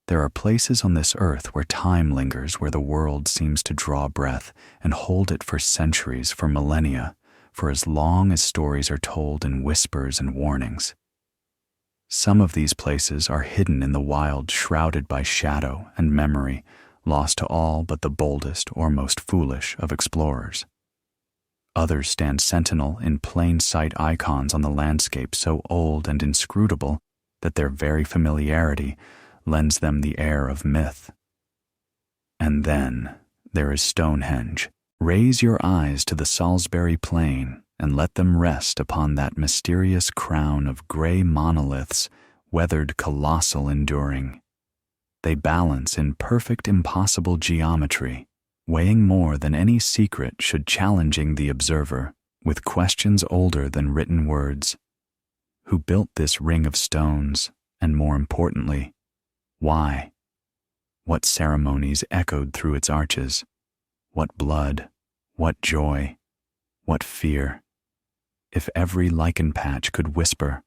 There are places on this earth where time lingers, where the world seems to draw breath and hold it for centuries, for millennia, for as long as stories are told in whispers and warnings. Some of these places are hidden in the wild, shrouded by shadow and memory, lost to all but the boldest or most foolish of explorers. Others stand sentinel in plain sight, icons on the landscape so old and inscrutable that their very familiarity lends them the air of myth. And then there is Stonehenge. Raise your eyes to the Salisbury Plain and let them rest upon that mysterious crown of gray monoliths, weathered, colossal, enduring. They balance in perfect impossible geometry, weighing more than any secret should, challenging the observer with questions older than written words. Who built this ring of stones, and more importantly, why? What ceremonies echoed through its arches? What blood? What joy? What fear? If every lichen patch could whisper,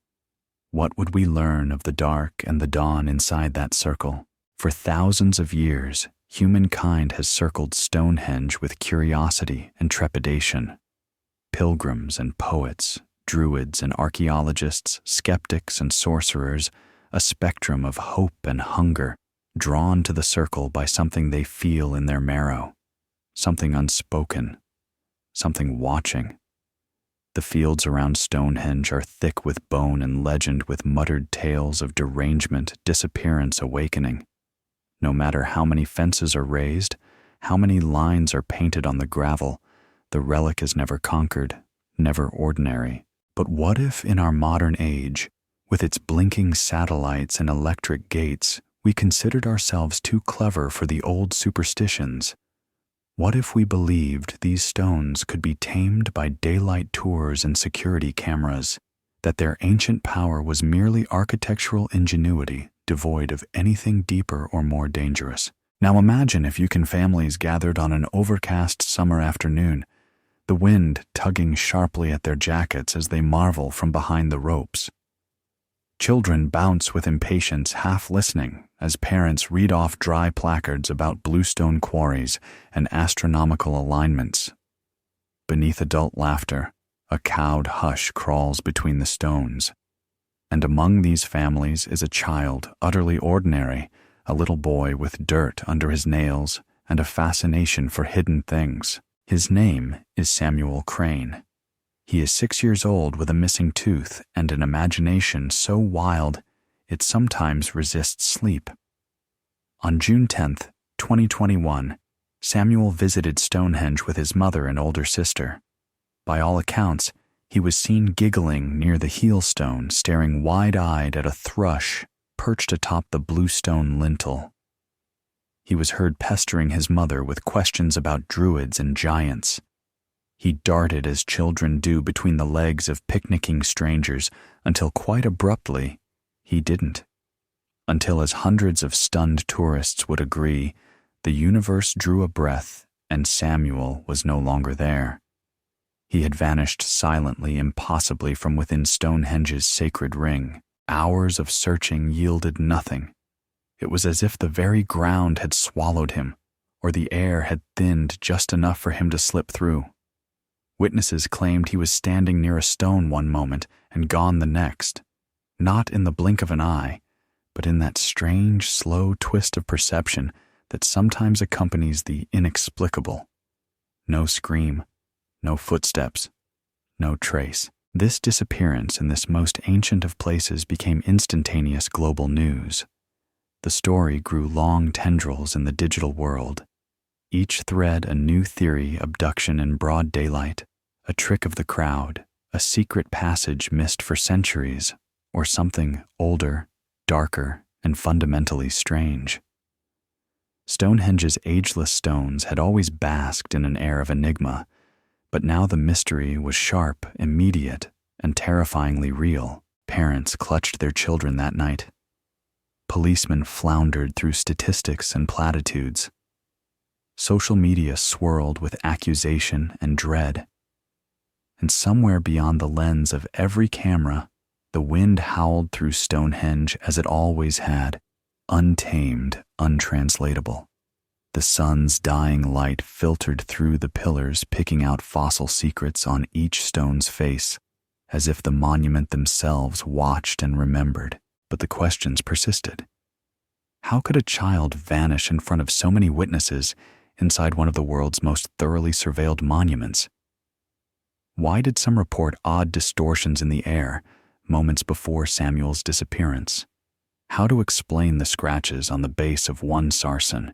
what would we learn of the dark and the dawn inside that circle? For thousands of years, humankind has circled Stonehenge with curiosity and trepidation. Pilgrims and poets, druids and archaeologists, skeptics and sorcerers, a spectrum of hope and hunger, drawn to the circle by something they feel in their marrow, something unspoken, something watching. The fields around Stonehenge are thick with bone and legend, with muttered tales of derangement, disappearance, awakening. No matter how many fences are raised, how many lines are painted on the gravel, the relic is never conquered, never ordinary. But what if in our modern age, with its blinking satellites and electric gates, we considered ourselves too clever for the old superstitions? What if we believed these stones could be tamed by daylight tours and security cameras, that their ancient power was merely architectural ingenuity, devoid of anything deeper or more dangerous? Now imagine if Yukon families gathered on an overcast summer afternoon, the wind tugging sharply at their jackets as they marvel from behind the ropes. Children bounce with impatience, half listening, as parents read off dry placards about bluestone quarries and astronomical alignments. Beneath adult laughter, a cowed hush crawls between the stones. And among these families is a child utterly ordinary, a little boy with dirt under his nails and a fascination for hidden things. His name is Samuel Crane. He is 6 years old with a missing tooth and an imagination so wild it sometimes resists sleep. On June 10th, 2021, Samuel visited Stonehenge with his mother and older sister. By all accounts, he was seen giggling near the heel stone, staring wide-eyed at a thrush perched atop the bluestone lintel. He was heard pestering his mother with questions about druids and giants. He darted as children do between the legs of picnicking strangers until quite abruptly he didn't. Until, as hundreds of stunned tourists would agree, the universe drew a breath and Samuel was no longer there. He had vanished silently, impossibly, from within Stonehenge's sacred ring. Hours of searching yielded nothing. It was as if the very ground had swallowed him, or the air had thinned just enough for him to slip through. Witnesses claimed he was standing near a stone one moment and gone the next, not in the blink of an eye, but in that strange, slow twist of perception that sometimes accompanies the inexplicable. No scream, no footsteps, no trace. This disappearance in this most ancient of places became instantaneous global news. The story grew long tendrils in the digital world, each thread a new theory: abduction in broad daylight, a trick of the crowd, a secret passage missed for centuries, or something older, darker, and fundamentally strange. Stonehenge's ageless stones had always basked in an air of enigma, but now the mystery was sharp, immediate, and terrifyingly real. Parents clutched their children that night. Policemen floundered through statistics and platitudes. Social media swirled with accusation and dread. And somewhere beyond the lens of every camera, the wind howled through Stonehenge as it always had, untamed, untranslatable. The sun's dying light filtered through the pillars, picking out fossil secrets on each stone's face, as if the monument themselves watched and remembered. But the questions persisted. How could a child vanish in front of so many witnesses inside one of the world's most thoroughly surveilled monuments? Why did some report odd distortions in the air moments before Samuel's disappearance? How to explain the scratches on the base of one sarsen,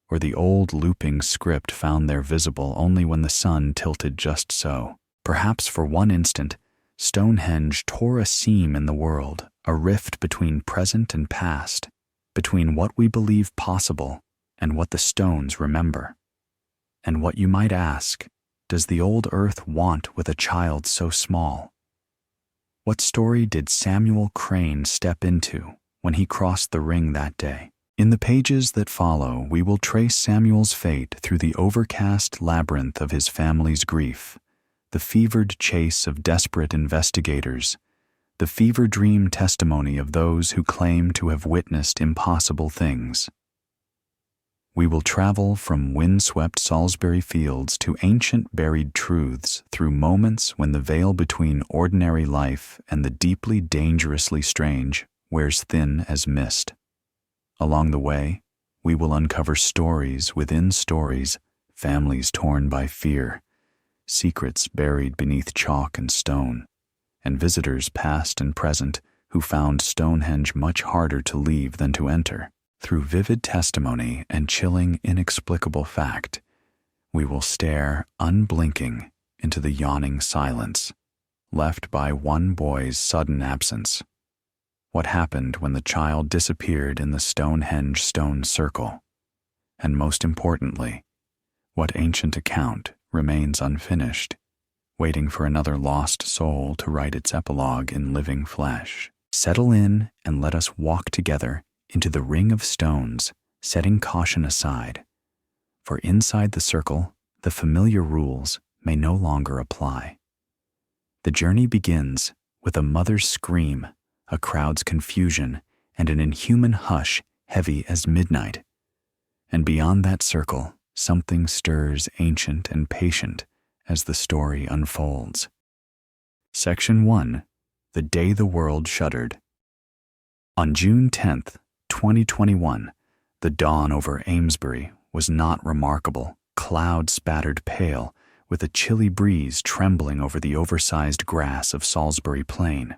or the old looping script found there visible only when the sun tilted just so? Perhaps for one instant, Stonehenge tore a seam in the world, a rift between present and past, between what we believe possible and what the stones remember. And what you might ask, does the old earth want with a child so small? What story did Samuel Crane step into when he crossed the ring that day? In the pages that follow, we will trace Samuel's fate through the overcast labyrinth of his family's grief, the fevered chase of desperate investigators, the fever dream testimony of those who claim to have witnessed impossible things. We will travel from windswept Salisbury fields to ancient buried truths through moments when the veil between ordinary life and the deeply dangerously strange wears thin as mist. Along the way, we will uncover stories within stories, families torn by fear, secrets buried beneath chalk and stone, and visitors past and present who found Stonehenge much harder to leave than to enter. Through vivid testimony and chilling, inexplicable fact, we will stare, unblinking, into the yawning silence, left by one boy's sudden absence. What happened when the child disappeared in the Stonehenge stone circle? And most importantly, what ancient account remains unfinished, waiting for another lost soul to write its epilogue in living flesh? Settle in and let us walk together into the ring of stones, setting caution aside. For inside the circle, the familiar rules may no longer apply. The journey begins with a mother's scream, a crowd's confusion, and an inhuman hush heavy as midnight. And beyond that circle, something stirs ancient and patient as the story unfolds. Section 1. The Day the World Shuddered. On June 10th, 2021, the dawn over Amesbury was not remarkable, cloud-spattered pale, with a chilly breeze trembling over the oversized grass of Salisbury Plain.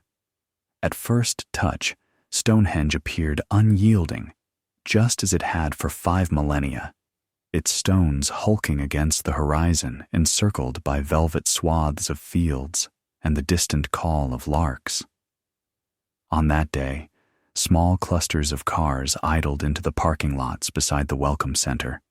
At first touch, Stonehenge appeared unyielding, just as it had for 5 millennia, its stones hulking against the horizon, encircled by velvet swaths of fields and the distant call of larks. On that day, small clusters of cars idled into the parking lots beside the Welcome Center.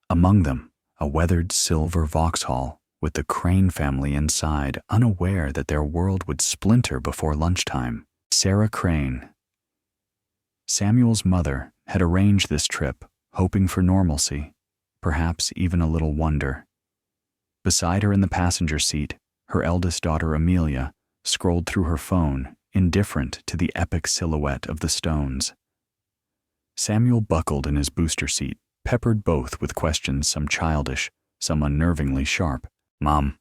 Among them, a weathered silver Vauxhall with the Crane family inside, unaware that their world would splinter before lunchtime. Sarah Crane, Samuel's mother, had arranged this trip, hoping for normalcy, perhaps even a little wonder. Beside her in the passenger seat, her eldest daughter Amelia scrolled through her phone, indifferent to the epic silhouette of the stones. Samuel buckled in his booster seat, peppered both with questions, some childish, some unnervingly sharp. "Mom,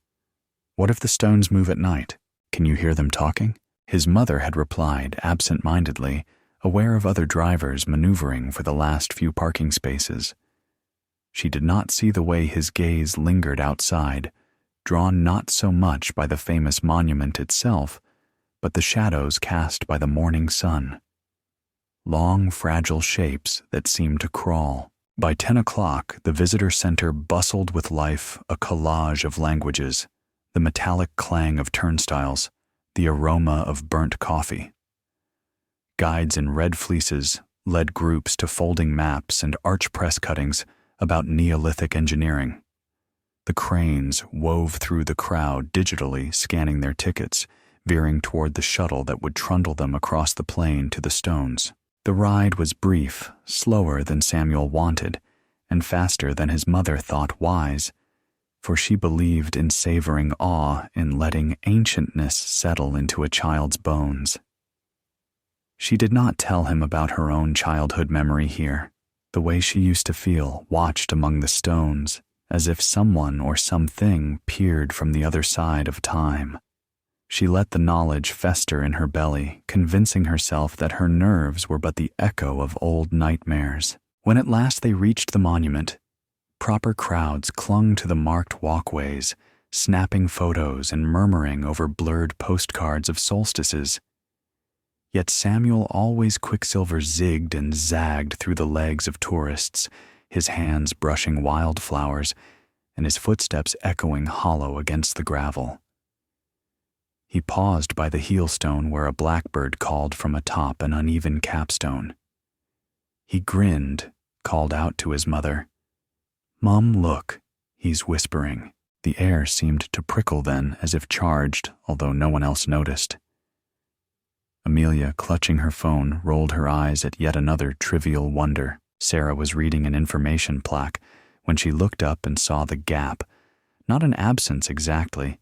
what if the stones move at night? Can you hear them talking?" His mother had replied absent-mindedly, aware of other drivers maneuvering for the last few parking spaces. She did not see the way his gaze lingered outside, drawn not so much by the famous monument itself, but the shadows cast by the morning sun. Long, fragile shapes that seemed to crawl. By 10 o'clock, the visitor center bustled with life, a collage of languages, the metallic clang of turnstiles, the aroma of burnt coffee. Guides in red fleeces led groups to folding maps and arch press cuttings about Neolithic engineering. The cranes wove through the crowd digitally, scanning their tickets, veering toward the shuttle that would trundle them across the plain to the stones. The ride was brief, slower than Samuel wanted, and faster than his mother thought wise, for she believed in savoring awe in letting ancientness settle into a child's bones. She did not tell him about her own childhood memory here, the way she used to feel watched among the stones, as if someone or something peered from the other side of time. She let the knowledge fester in her belly, convincing herself that her nerves were but the echo of old nightmares. When at last they reached the monument, proper crowds clung to the marked walkways, snapping photos and murmuring over blurred postcards of solstices. Yet Samuel always Quicksilver zigged and zagged through the legs of tourists, his hands brushing wildflowers and his footsteps echoing hollow against the gravel. He paused by the heelstone where a blackbird called from atop an uneven capstone. He grinned, called out to his mother. "Mum, look," he's whispering. The air seemed to prickle then, as if charged, although no one else noticed. Amelia, clutching her phone, rolled her eyes at yet another trivial wonder. Sarah was reading an information plaque when she looked up and saw the gap, not an absence exactly,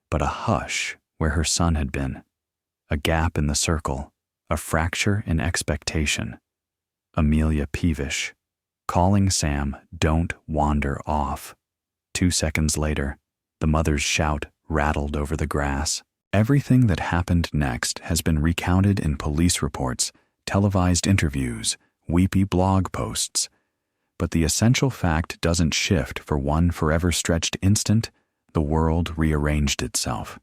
but a hush where her son had been, a gap in the circle, a fracture in expectation. Amelia peevish, calling Sam, "Don't wander off." 2 seconds later, the mother's shout rattled over the grass. Everything that happened next has been recounted in police reports, televised interviews, weepy blog posts. But the essential fact doesn't shift for one forever stretched instant. The world rearranged itself.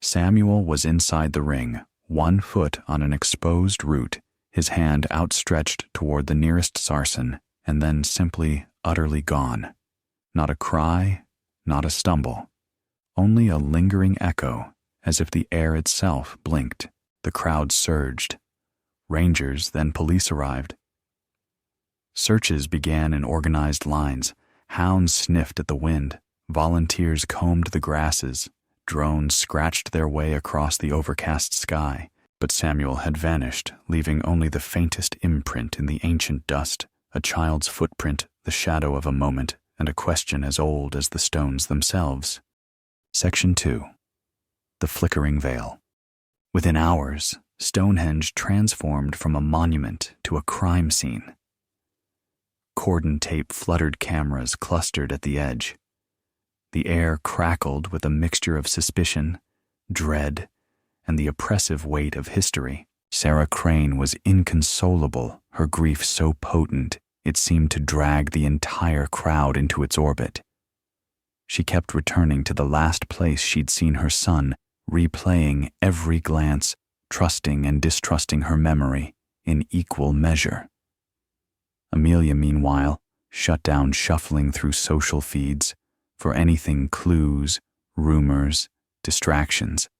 Samuel was inside the ring, 1 foot on an exposed root, his hand outstretched toward the nearest sarsen, and then simply, utterly gone. Not a cry, not a stumble. Only a lingering echo, as if the air itself blinked. The crowd surged. Rangers, then police arrived. Searches began in organized lines. Hounds sniffed at the wind. Volunteers combed the grasses. Drones scratched their way across the overcast sky. But Samuel had vanished, leaving only the faintest imprint in the ancient dust, a child's footprint, the shadow of a moment, and a question as old as the stones themselves. Section 2. The Flickering Veil. Within hours, Stonehenge transformed from a monument to a crime scene. Cordon tape fluttered cameras clustered at the edge. The air crackled with a mixture of suspicion, dread, and the oppressive weight of history. Sarah Crane was inconsolable, her grief so potent it seemed to drag the entire crowd into its orbit. She kept returning to the last place she'd seen her son, replaying every glance, trusting and distrusting her memory in equal measure. Amelia, meanwhile, shut down shuffling through social feeds for anything clues, rumors, distractions.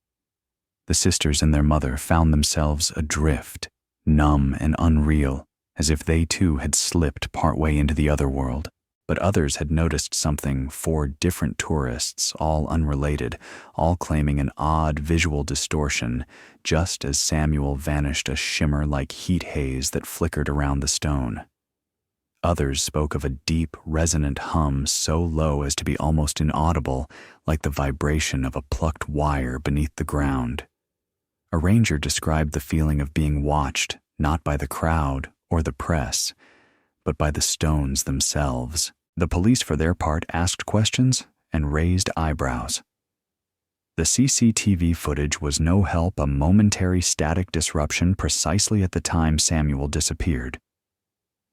The sisters and their mother found themselves adrift, numb and unreal, as if they too had slipped partway into the other world. But others had noticed something. 4 different tourists, all unrelated, all claiming an odd visual distortion, just as Samuel vanished a shimmer like heat haze that flickered around the stone. Others spoke of a deep, resonant hum so low as to be almost inaudible, like the vibration of a plucked wire beneath the ground. A ranger described the feeling of being watched, not by the crowd or the press, but by the stones themselves. The police, for their part, asked questions and raised eyebrows. The CCTV footage was no help, a momentary static disruption precisely at the time Samuel disappeared.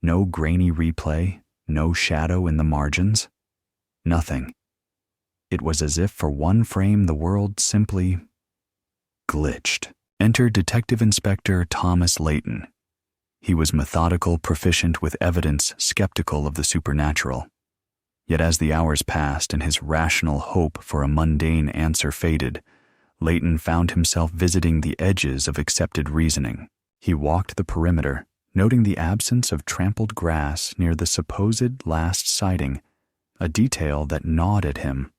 No grainy replay, no shadow in the margins. Nothing. It was as if for one frame the world simply glitched. Enter Detective Inspector Thomas Layton. He was methodical, proficient with evidence, skeptical of the supernatural. Yet as the hours passed and his rational hope for a mundane answer faded, Layton found himself visiting the edges of accepted reasoning. He walked the perimeter, noting the absence of trampled grass near the supposed last sighting, a detail that gnawed at him.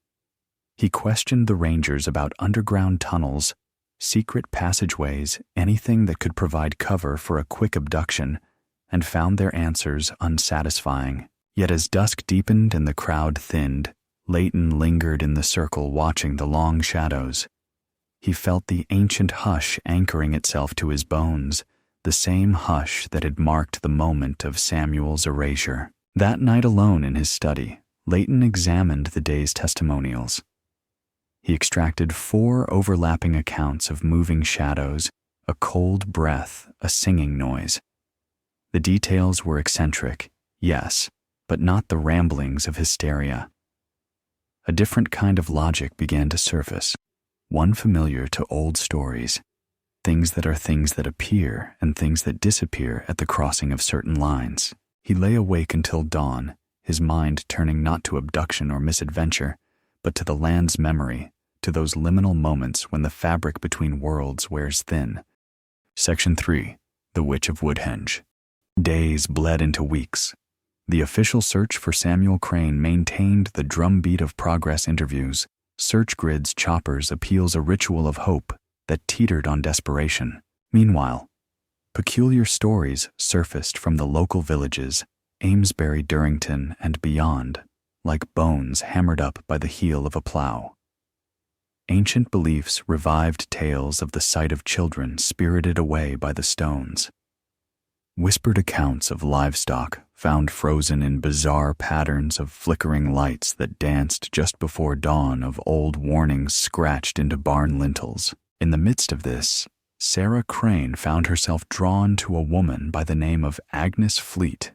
He questioned the rangers about underground tunnels, secret passageways, anything that could provide cover for a quick abduction, and found their answers unsatisfying. Yet as dusk deepened and the crowd thinned, Layton lingered in the circle watching the long shadows. He felt the ancient hush anchoring itself to his bones, the same hush that had marked the moment of Samuel's erasure. That night alone in his study, Leighton examined the day's testimonials. He extracted 4 overlapping accounts of moving shadows, a cold breath, a singing noise. The details were eccentric, yes, but not the ramblings of hysteria. A different kind of logic began to surface, one familiar to old stories, things that are things that appear and things that disappear at the crossing of certain lines. He lay awake until dawn, his mind turning not to abduction or misadventure, but to the land's memory, to those liminal moments when the fabric between worlds wears thin. Section 3. The Witch of Woodhenge. Days bled into weeks. The official search for Samuel Crane maintained the drumbeat of progress interviews, search grids, choppers, appeals, a ritual of hope that teetered on desperation. Meanwhile, peculiar stories surfaced from the local villages, Amesbury, Durrington, and beyond, like bones hammered up by the heel of a plow. Ancient beliefs revived tales of the sight of children spirited away by the stones. Whispered accounts of livestock found frozen in bizarre patterns of flickering lights that danced just before dawn, of old warnings scratched into barn lintels. In the midst of this, Sarah Crane found herself drawn to a woman by the name of Agnes Fleet.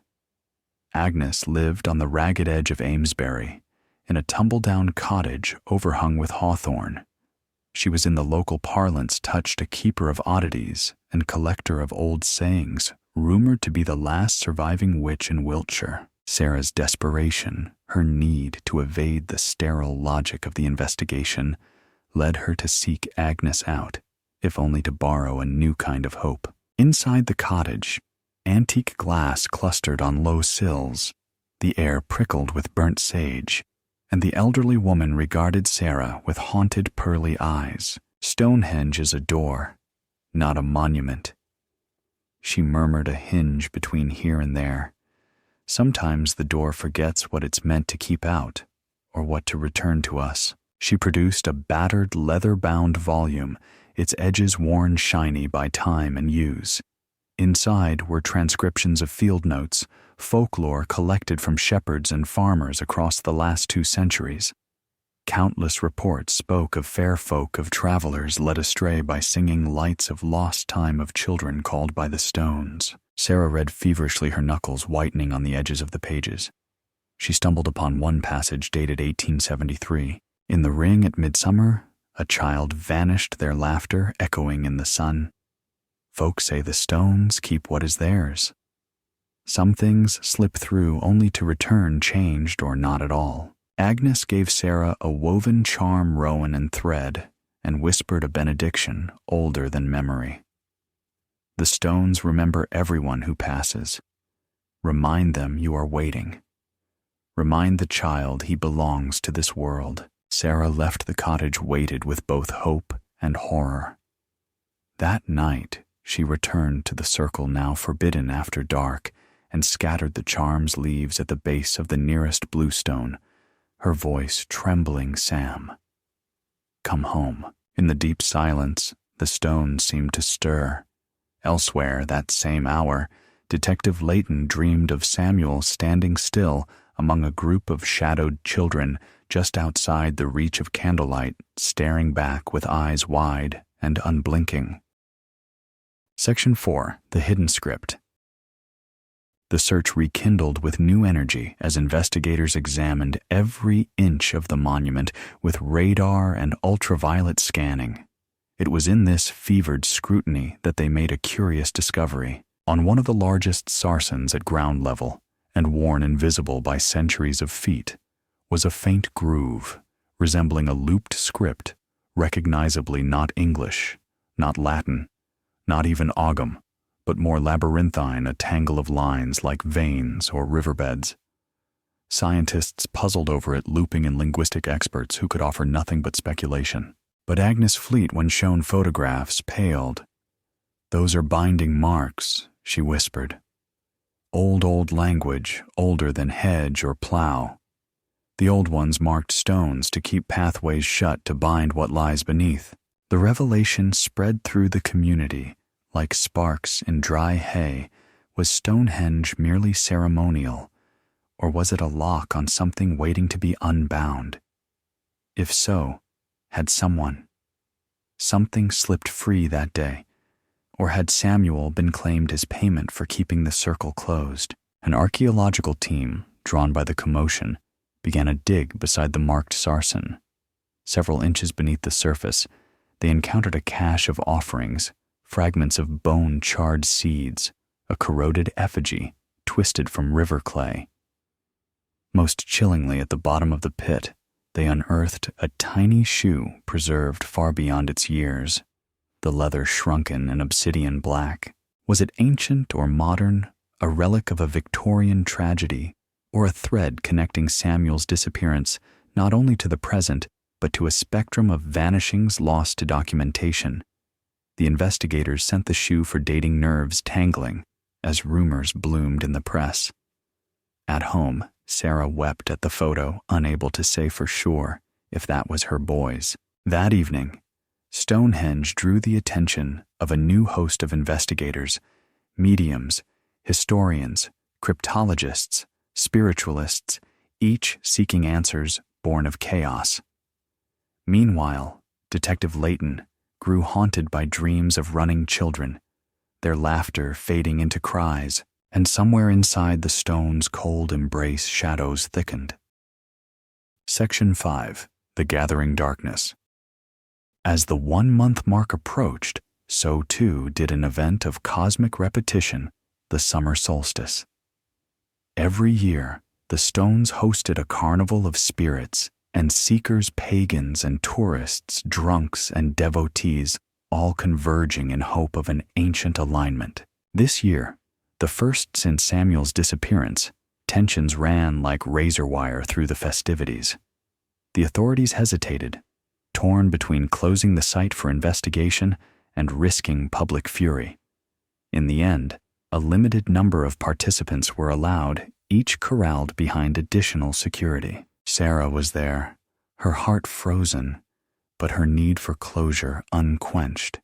Agnes lived on the ragged edge of Amesbury, in a tumble-down cottage overhung with hawthorn. She was in the local parlance touched a keeper of oddities and collector of old sayings, rumored to be the last surviving witch in Wiltshire. Sarah's desperation, her need to evade the sterile logic of the investigation, led her to seek Agnes out, if only to borrow a new kind of hope. Inside the cottage, antique glass clustered on low sills, the air prickled with burnt sage, and the elderly woman regarded Sarah with haunted pearly eyes. Stonehenge is a door, not a monument. She murmured a hinge between here and there. Sometimes the door forgets what it's meant to keep out, or what to return to us. She produced a battered leather-bound volume, its edges worn shiny by time and use. Inside were transcriptions of field notes, folklore collected from shepherds and farmers across the last 2 centuries. Countless reports spoke of fair folk, of travelers led astray by singing lights of lost time, of children called by the stones. Sarah read feverishly, her knuckles whitening on the edges of the pages. She stumbled upon one passage dated 1873. In the ring at midsummer, a child vanished, their laughter echoing in the sun. Folk say the stones keep what is theirs. Some things slip through only to return changed or not at all. Agnes gave Sarah a woven charm, rowan and thread, and whispered a benediction older than memory. The stones remember everyone who passes. Remind them you are waiting. Remind the child he belongs to this world. Sarah left the cottage weighted with both hope and horror. That night, she returned to the circle now forbidden after dark and scattered the charm's leaves at the base of the nearest bluestone, her voice trembling Sam. Come home. In the deep silence, the stone seemed to stir. Elsewhere, that same hour, Detective Leighton dreamed of Samuel standing still among a group of shadowed children just outside the reach of candlelight, staring back with eyes wide and unblinking. Section 4. The Hidden Script. The search rekindled with new energy as investigators examined every inch of the monument with radar and ultraviolet scanning. It was in this fevered scrutiny that they made a curious discovery. On one of the largest sarsens at ground level, and worn invisible by centuries of feet, was a faint groove, resembling a looped script, recognizably not English, not Latin, not even Ogham, but more labyrinthine, a tangle of lines like veins or riverbeds. Scientists puzzled over it, looping in linguistic experts who could offer nothing but speculation. But Agnes Fleet, when shown photographs, paled. "Those are binding marks," she whispered. Old language, older than hedge or plow. The old ones marked stones to keep pathways shut, to bind what lies beneath. The revelation spread through the community like sparks in dry hay, was Stonehenge merely ceremonial, or was it a lock on something waiting to be unbound? If so, had something slipped free that day, or had Samuel been claimed as payment for keeping the circle closed? An archaeological team, drawn by the commotion, began a dig beside the marked sarsen. Several inches beneath the surface, they encountered a cache of offerings, fragments of bone-charred seeds, a corroded effigy twisted from river clay. Most chillingly, at the bottom of the pit, they unearthed a tiny shoe preserved far beyond its years, the leather shrunken and obsidian black. Was it ancient or modern, a relic of a Victorian tragedy, or a thread connecting Samuel's disappearance not only to the present, but to a spectrum of vanishings lost to documentation? The investigators sent the shoe for dating nerves tangling as rumors bloomed in the press. At home, Sarah wept at the photo, unable to say for sure if that was her boy's. That evening, Stonehenge drew the attention of a new host of investigators, mediums, historians, cryptologists, spiritualists, each seeking answers born of chaos. Meanwhile, Detective Layton grew haunted by dreams of running children, their laughter fading into cries, and somewhere inside the stone's cold embrace shadows thickened. Section 5. The Gathering Darkness. As the 1-month mark approached, so too did an event of cosmic repetition, the summer solstice. Every year, the stones hosted a carnival of spirits, and seekers, pagans and tourists, drunks and devotees, all converging in hope of an ancient alignment. This year, the first since Samuel's disappearance, tensions ran like razor wire through the festivities. The authorities hesitated, torn between closing the site for investigation and risking public fury. In the end, a limited number of participants were allowed, each corralled behind additional security. Sarah was there, her heart frozen, but her need for closure unquenched.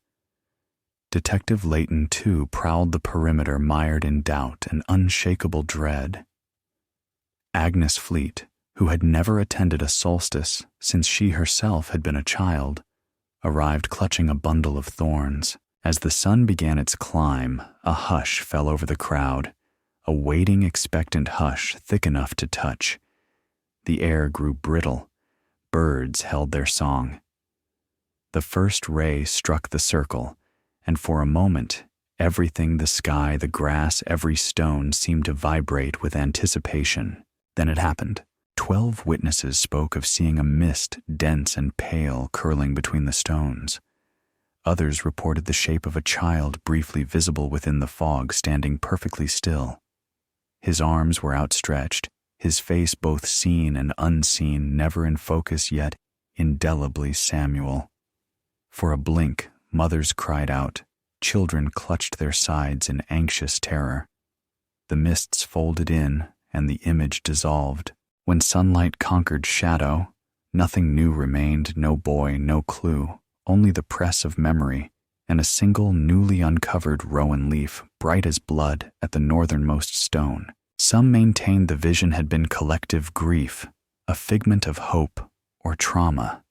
Detective Layton, too, prowled the perimeter mired in doubt and unshakable dread. Agnes Fleet, who had never attended a solstice since she herself had been a child, arrived clutching a bundle of thorns. As the sun began its climb, a hush fell over the crowd, a waiting, expectant hush thick enough to touch. The air grew brittle. Birds held their song. The first ray struck the circle, and for a moment, everything, the sky, the grass, every stone seemed to vibrate with anticipation. Then it happened. 12 witnesses spoke of seeing a mist, dense and pale, curling between the stones. Others reported the shape of a child briefly visible within the fog, standing perfectly still. His arms were outstretched, his face both seen and unseen, never in focus, yet indelibly Samuel. For a blink, mothers cried out, children clutched their sides in anxious terror. The mists folded in, and the image dissolved. When sunlight conquered shadow, nothing new remained, no boy, no clue, only the press of memory, and a single newly uncovered rowan leaf, bright as blood, at the northernmost stone. Some maintained the vision had been collective grief, a figment of hope or trauma.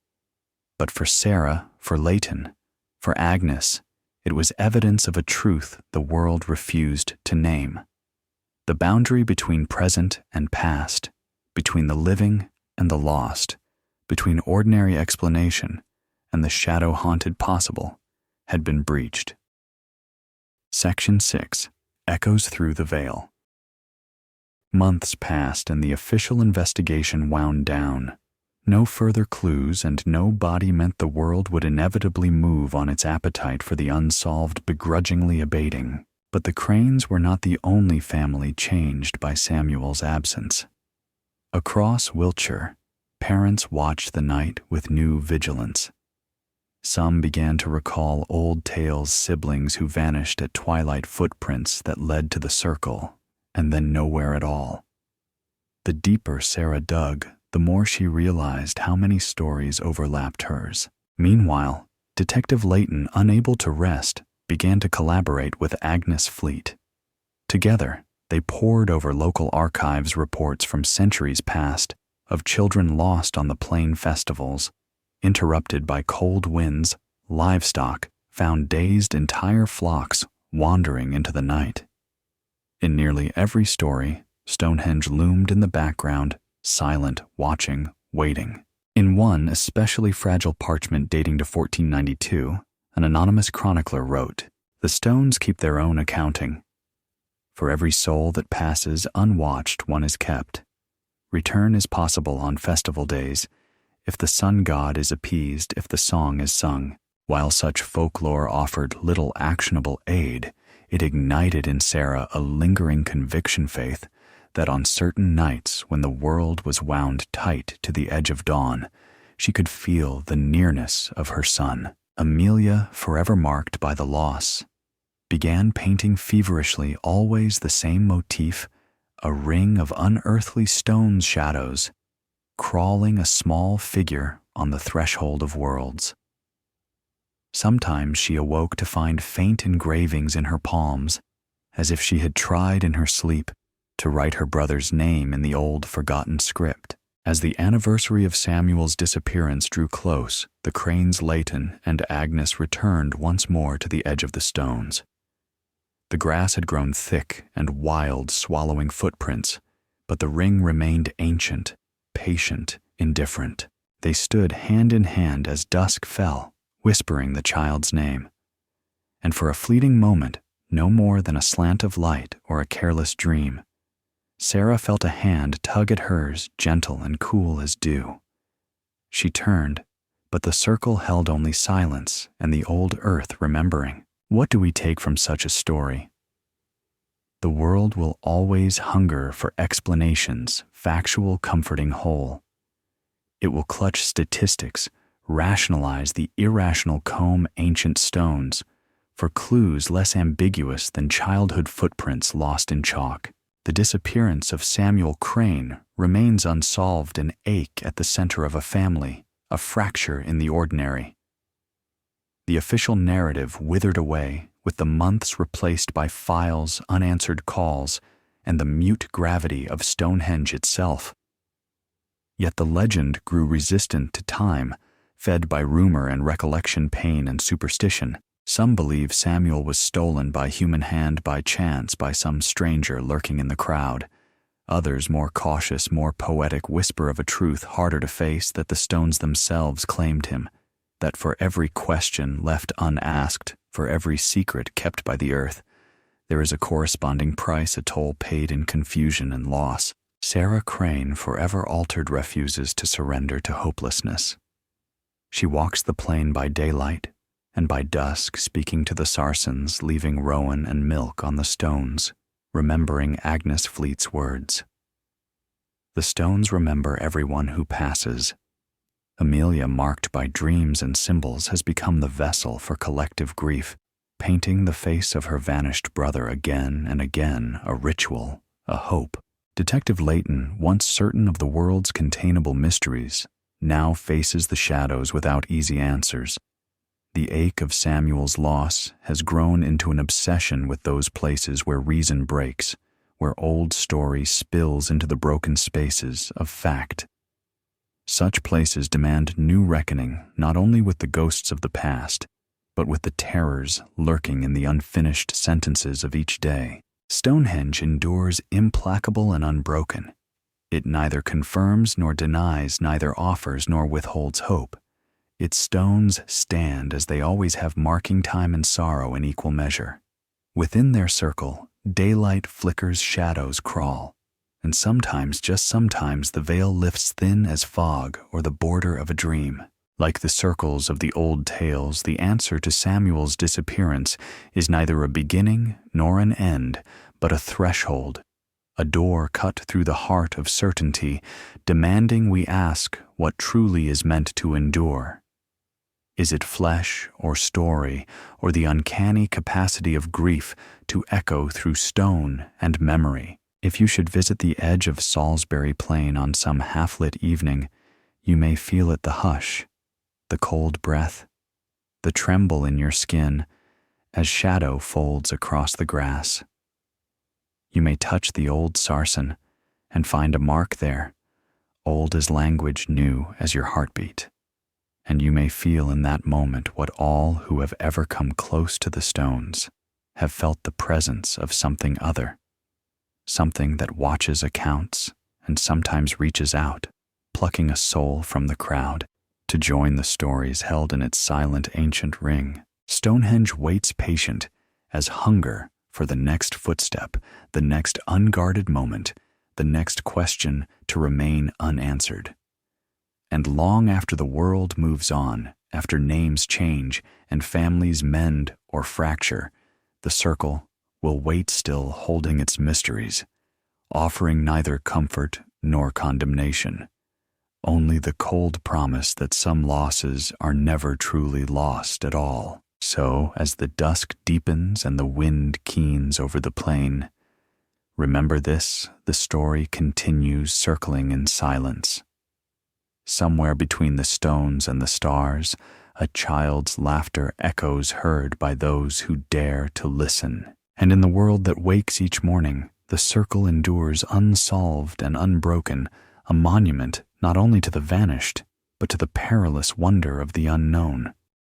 But for Sarah, for Layton, for Agnes, it was evidence of a truth the world refused to name. The boundary between present and past, between the living and the lost, between ordinary explanation and the shadow-haunted possible, had been breached. Section 6. Echoes through the veil. Months passed and the official investigation wound down. No further clues and no body meant the world would inevitably move on its appetite for the unsolved begrudgingly abating. But the Cranes were not the only family changed by Samuel's absence. Across Wiltshire, parents watched the night with new vigilance. Some began to recall old tales, siblings who vanished at twilight, footprints that led to the circle, and then nowhere at all. The deeper Sarah dug, the more she realized how many stories overlapped hers. Meanwhile, Detective Layton, unable to rest, began to collaborate with Agnes Fleet. Together, they pored over local archives reports from centuries past of children lost on the plain festivals, interrupted by cold winds, livestock found dazed, entire flocks wandering into the night. In nearly every story, Stonehenge loomed in the background, silent, watching, waiting. In one especially fragile parchment dating to 1492, an anonymous chronicler wrote, "The stones keep their own accounting. For every soul that passes unwatched, one is kept. Return is possible on festival days, if the sun god is appeased, if the song is sung." While such folklore offered little actionable aid, it ignited in Sarah a lingering conviction faith that on certain nights when the world was wound tight to the edge of dawn, she could feel the nearness of her son. Amelia, forever marked by the loss, began painting feverishly always the same motif, a ring of unearthly stone's shadows, crawling a small figure on the threshold of worlds. Sometimes she awoke to find faint engravings in her palms, as if she had tried in her sleep to write her brother's name in the old forgotten script. As the anniversary of Samuel's disappearance drew close, the Cranes Leighton and Agnes returned once more to the edge of the stones. The grass had grown thick and wild, swallowing footprints, but the ring remained ancient, patient, indifferent. They stood hand in hand as dusk fell, whispering the child's name. And for a fleeting moment, no more than a slant of light or a careless dream, Sarah felt a hand tug at hers, gentle and cool as dew. She turned, but the circle held only silence and the old earth remembering. What do we take from such a story? The world will always hunger for explanations, factual, comforting whole. It will clutch statistics, rationalize the irrational, comb ancient stones for clues less ambiguous than childhood footprints lost in chalk. The disappearance of Samuel Crane remains unsolved, an ache at the center of a family, a fracture in the ordinary. The official narrative withered away, with the months replaced by files, unanswered calls, and the mute gravity of Stonehenge itself. Yet the legend grew resistant to time, fed by rumor and recollection, pain and superstition. Some believe Samuel was stolen by human hand by chance by some stranger lurking in the crowd. Others, more cautious, more poetic, whisper of a truth harder to face, that the stones themselves claimed him, that for every question left unasked, for every secret kept by the earth, there is a corresponding price, a toll paid in confusion and loss. Sarah Crane forever altered refuses to surrender to hopelessness. She walks the plain by daylight, and by dusk speaking to the Sarsens, leaving rowan and milk on the stones, remembering Agnes Fleet's words. The stones remember everyone who passes. Amelia, marked by dreams and symbols, has become the vessel for collective grief, painting the face of her vanished brother again and again, a ritual, a hope. Detective Leighton, once certain of the world's containable mysteries, now faces the shadows without easy answers. The ache of Samuel's loss has grown into an obsession with those places where reason breaks, where old story spills into the broken spaces of fact. Such places demand new reckoning, not only with the ghosts of the past, but with the terrors lurking in the unfinished sentences of each day. Stonehenge endures implacable and unbroken. It neither confirms nor denies, neither offers nor withholds hope. Its stones stand as they always have, marking time and sorrow in equal measure. Within their circle, daylight flickers, shadows crawl, and sometimes, just sometimes, the veil lifts thin as fog or the border of a dream. Like the circles of the old tales, the answer to Samuel's disappearance is neither a beginning nor an end, but a threshold, a door cut through the heart of certainty, demanding we ask what truly is meant to endure. Is it flesh or story, or the uncanny capacity of grief to echo through stone and memory? If you should visit the edge of Salisbury Plain on some half-lit evening, you may feel it, the hush, the cold breath, the tremble in your skin, as shadow folds across the grass. You may touch the old sarsen and find a mark there, old as language, new as your heartbeat. And you may feel in that moment what all who have ever come close to the stones have felt: the presence of something other, something that watches accounts and sometimes reaches out, plucking a soul from the crowd to join the stories held in its silent ancient ring. Stonehenge waits patient as hunger for the next footstep, the next unguarded moment, the next question to remain unanswered. And long after the world moves on, after names change and families mend or fracture, the circle will wait still, holding its mysteries, offering neither comfort nor condemnation, only the cold promise that some losses are never truly lost at all. So, as the dusk deepens and the wind keens over the plain, remember this: the story continues circling in silence. Somewhere between the stones and the stars, a child's laughter echoes, heard by those who dare to listen. And in the world that wakes each morning, the circle endures unsolved and unbroken, a monument not only to the vanished, but to the perilous wonder of the unknown.